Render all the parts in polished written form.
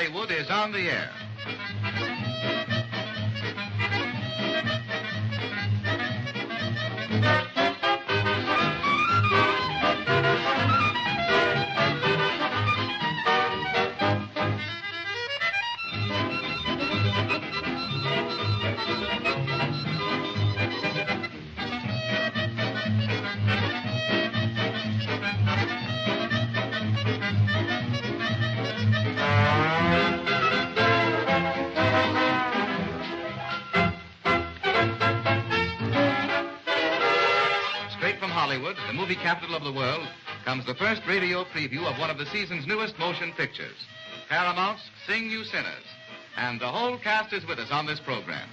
Hollywood is on the air. Hollywood, the movie capital of the world, comes the first radio preview of one of the season's newest motion pictures, Paramount's Sing You Sinners. And the whole cast is with us on this program.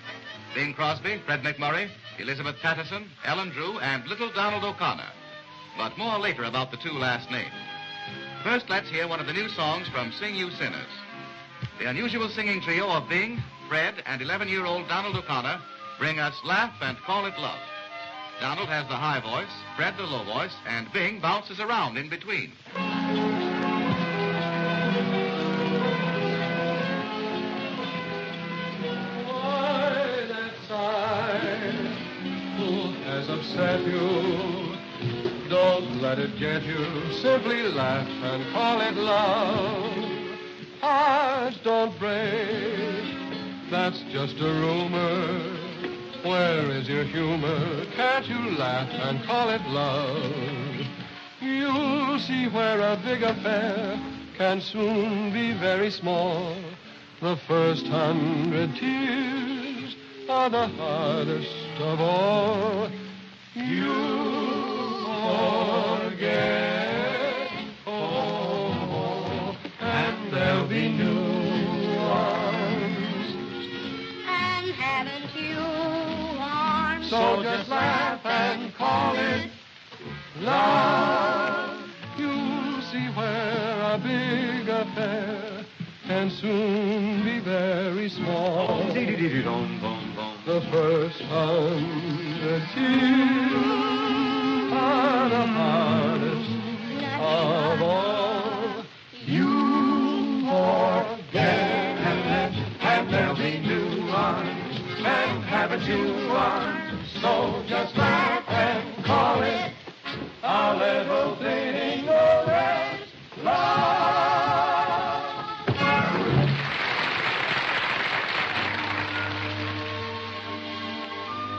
Bing Crosby, Fred McMurray, Elizabeth Patterson, Ellen Drew, and little Donald O'Connor. But more later about the two last names. First, let's hear one of the new songs from Sing You Sinners. The unusual singing trio of Bing, Fred, and 11-year-old Donald O'Connor bring us Laugh and Call It Love. Donald has the high voice, Fred the low voice, and Bing bounces around in between. Why that sigh? Who has upset you? Don't let it get you. Simply laugh and call it love. Hearts don't break. That's just a rumor. Where is your humor? Can't you laugh and call it love? You'll see where a big affair can soon be very small. The first 100 tears are the hardest of all. You forget, oh, and there'll be new ones. And haven't you? So just laugh and call it love. You'll see where a big affair can soon be very small. The first 100 tears are the hardest of all. You forget, and there'll be new ones, and haven't you won? So just laugh and call it a little thing known as love.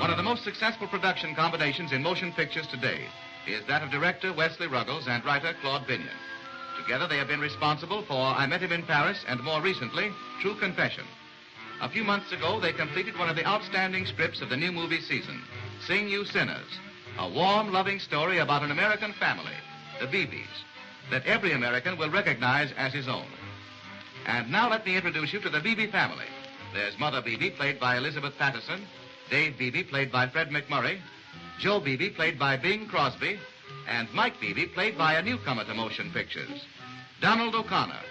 One of the most successful production combinations in motion pictures today is that of director Wesley Ruggles and writer Claude Binion. Together they have been responsible for I Met Him in Paris and more recently, True Confession. A few months ago, they completed one of the outstanding scripts of the new movie season, Sing You Sinners, a warm, loving story about an American family, the Beebes, that every American will recognize as his own. And now let me introduce you to the Beebe family. There's Mother Beebe, played by Elizabeth Patterson, Dave Beebe, played by Fred McMurray, Joe Beebe, played by Bing Crosby, and Mike Beebe, played by a newcomer to motion pictures, Donald O'Connor,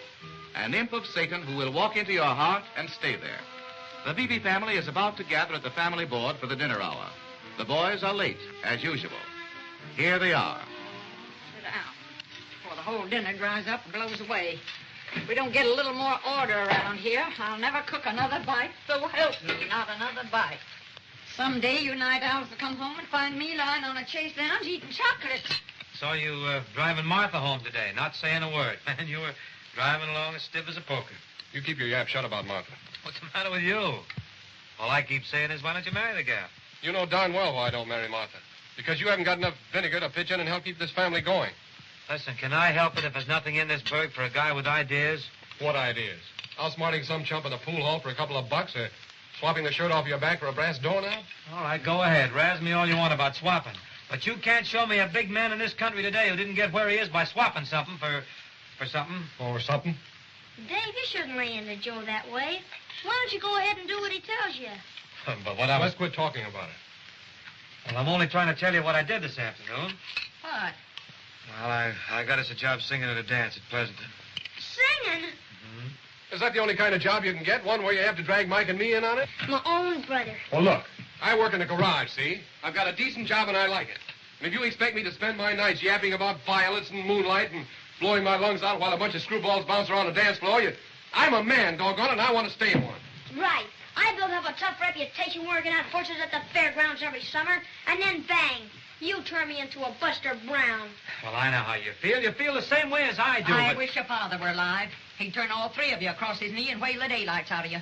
an imp of Satan who will walk into your heart and stay there. The Beebe family is about to gather at the family board for the dinner hour. The boys are late, as usual. Here they are. Sit down before the whole dinner dries up and blows away. If we don't get a little more order around here, I'll never cook another bite, so help me, not another bite. Someday you night owls will come home and find me lying on a chase lounge eating chocolates. Saw you driving Martha home today, not saying a word. Man, you were driving along as stiff as a poker. You keep your yap shut about Martha. What's the matter with you? All I keep saying is, why don't you marry the gal? You know darn well why I don't marry Martha. Because you haven't got enough vinegar to pitch in and help keep this family going. Listen, can I help it if there's nothing in this burg for a guy with ideas? What ideas? Outsmarting some chump in a pool hall for a couple of bucks, or swapping the shirt off your back for a brass doorknob? All right, go ahead. Razz me all you want about swapping. But you can't show me a big man in this country today who didn't get where he is by swapping something for something. For something? Dave, you shouldn't lay into Joe that way. Why don't you go ahead and do what he tells you? But what I was... Let's quit talking about it. Well, I'm only trying to tell you what I did this afternoon. What? Well, I got us a job singing at a dance at Pleasanton. Singing? Mm-hmm. Is that the only kind of job you can get? One where you have to drag Mike and me in on it? My own brother. Well, look, I work in the garage, see? I've got a decent job and I like it. And if you expect me to spend my nights yapping about violets and moonlight and blowing my lungs out while a bunch of screwballs bounce around the dance floor, I'm a man, doggone it, and I want to stay one. Right. I built up a tough reputation working out horses at the fairgrounds every summer, and then bang, you turn me into a Buster Brown. Well, I know how you feel. You feel the same way as I do. I but... wish your father were alive. He'd turn all three of you across his knee and whale the daylights out of you.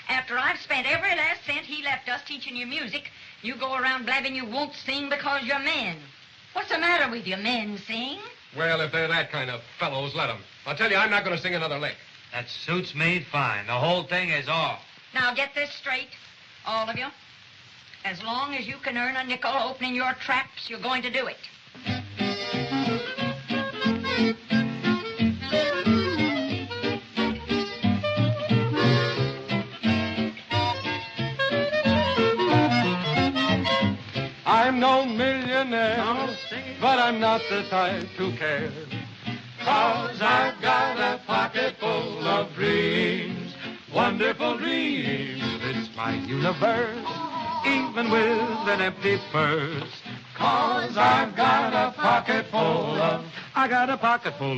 After I've spent every last cent he left us teaching you music, you go around blabbing you won't sing because you're men. What's the matter with you? Men sing? Well, if they're that kind of fellows, let them. I'll tell you, I'm not going to sing another lick. That suits me fine. The whole thing is off. Now get this straight, all of you. As long as you can earn a nickel opening your traps, you're going to do it. I'm no millionaire, but I'm not the type to care. 'Cause I've got a pocket full of dreams, wonderful dreams. It's my universe, even with an empty purse. 'Cause I've got a pocket full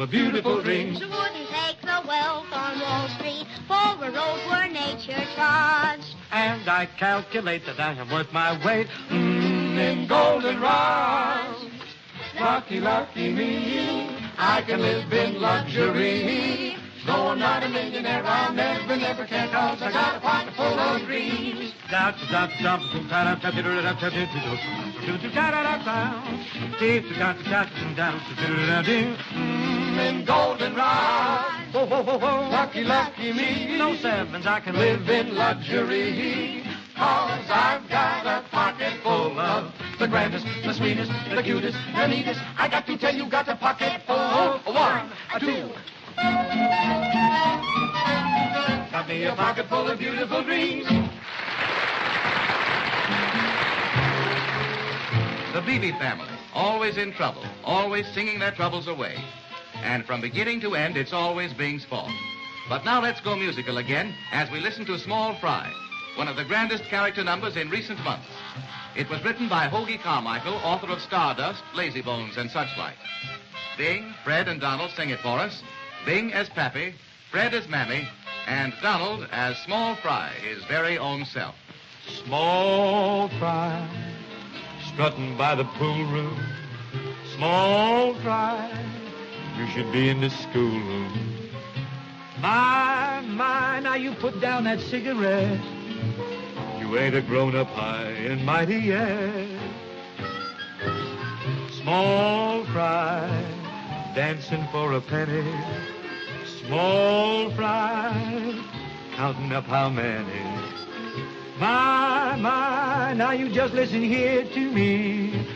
of beautiful dreams. You wouldn't take the wealth on Wall Street for a road where nature trods. And I calculate that I am worth my weight in goldenrods. Lucky, lucky me, I can live in luxury. Though I'm not a millionaire, I'll never care, 'cause I got a pocket full of dreams. In goldenrod, lucky, lucky me. No sevens, I can live in luxury. 'Cause I've got a pocket full of the grandest, the sweetest, the cutest, the neatest. I got to tell you, got a pocket full of 1, 2. Got me a pocket full of beautiful dreams. The Beebe family, always in trouble, always singing their troubles away. And from beginning to end, it's always Bing's fault. But now let's go musical again as we listen to Small Fry, one of the grandest character numbers in recent months. It was written by Hoagie Carmichael, author of Stardust, Lazy Bones, and such like. Bing, Fred, and Donald sing it for us. Bing as Pappy, Fred as Mammy, and Donald as Small Fry, his very own self. Small fry, strutting by the pool room. Small fry, you should be in the schoolroom. My, now you put down that cigarette. You ain't a grown-up high and mighty yet. Small fry, dancing for a penny. Small fry, counting up how many. My, now you just listen here to me.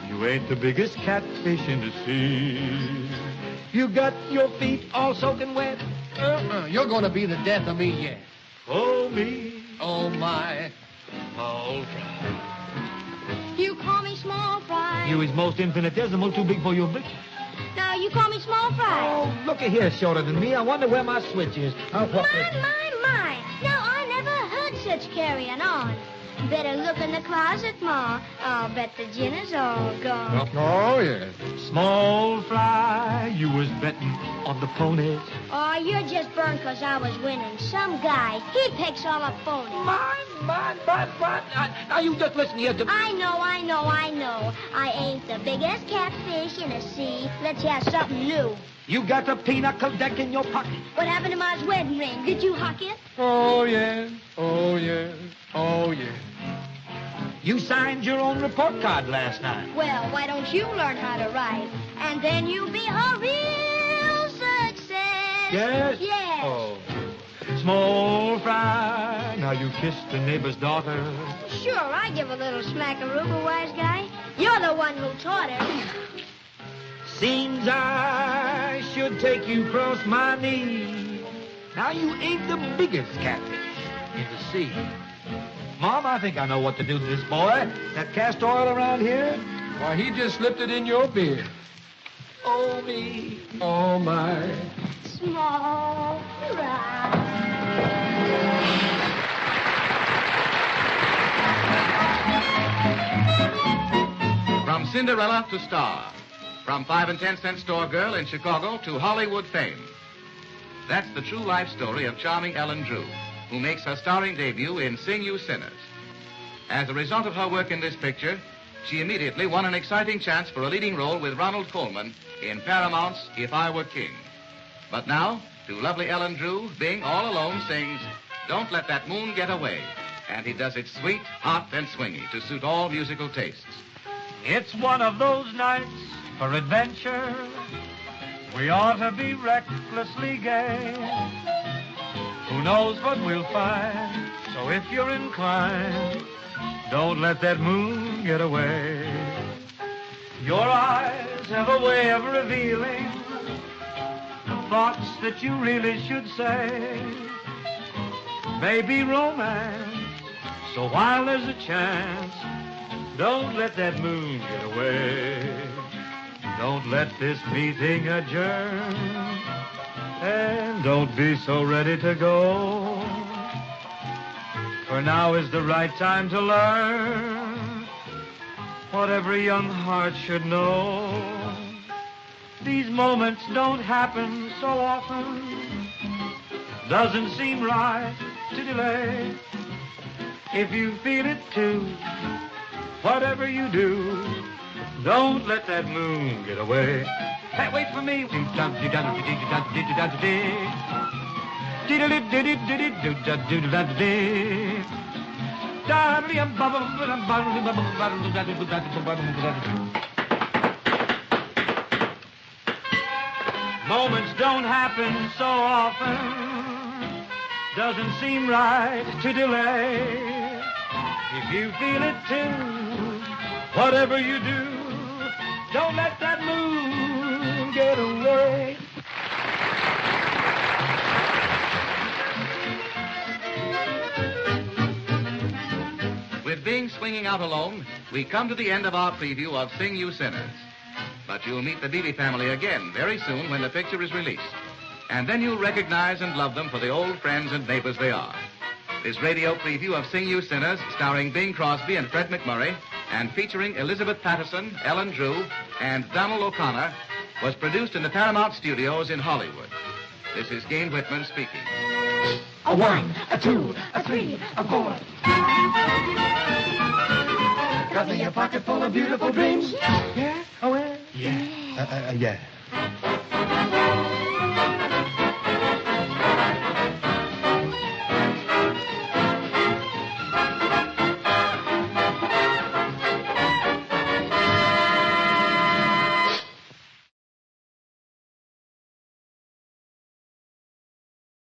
You ain't the biggest catfish in the sea. You got your feet all soaking wet. You're going to be the death of me yet. Oh, me. Oh, my. Small fry. You call me Small Fry. You is most infinitesimal, too big for your britches. Now you call me Small Fry. Oh, look at here, shorter than me. I wonder where my switch is. I'll walk My. Now, I never heard such carrying on. Better look in the closet, Ma. I'll bet the gin is all gone. Oh, yes. Small fry, you was betting on the ponies. Oh, you're just burned 'cause I was winning. Some guy, he picks all the phonies. Now you just listen here to me. I know. I ain't the biggest catfish in the sea. Let's have something new. You got a pinnacle deck in your pocket. What happened to my wedding ring? Did you huck it? Oh, yes. You signed your own report card last night. Well, why don't you learn how to write? And then you'll be a real success. Yes? Yes. Oh. Small fry, now you kissed the neighbor's daughter. Sure, I give a little smackaroo, wise guy. You're the one who taught her. Seems I should take you across my knee. Now you ain't the biggest catfish in the sea. Mom, I think I know what to do to this boy. That castor oil around here? Why, he just slipped it in your beer. Oh, me. Oh, my. Small fry. From Cinderella to star. From 5 and 10 cent store girl in Chicago to Hollywood fame. That's the true life story of charming Ellen Drew, who makes her starring debut in Sing You Sinners. As a result of her work in this picture, she immediately won an exciting chance for a leading role with Ronald Colman in Paramount's If I Were King. But now, to lovely Ellen Drew, Bing all alone sings Don't Let That Moon Get Away. And he does it sweet, hot, and swingy to suit all musical tastes. It's one of those nights for adventure. We ought to be recklessly gay. Who knows what we'll find? So if you're inclined, don't let that moon get away. Your eyes have a way of revealing the thoughts that you really should say. Maybe romance, so while there's a chance, don't let that moon get away. Don't let this meeting adjourn, and don't be so ready to go. For now is the right time to learn what every young heart should know. These moments don't happen so often. Doesn't seem right to delay. If you feel it too, whatever you do, don't let that moon get away. Hey, wait for me. Moments don't happen so often. Doesn't seem right to delay. If you feel it too, whatever you do, don't let that moon get away. With Bing swinging out alone, we come to the end of our preview of Sing You Sinners. But you'll meet the Beebe family again very soon when the picture is released. And then you'll recognize and love them for the old friends and neighbors they are. This radio preview of Sing You Sinners, starring Bing Crosby and Fred McMurray, and featuring Elizabeth Patterson, Ellen Drew, and Donald O'Connor, was produced in the Paramount Studios in Hollywood. This is Gene Whitman speaking. A 1, a 2, a 3, a 4. Got me a pocket full of beautiful dreams. Yeah? Oh, well? Yeah. Yeah.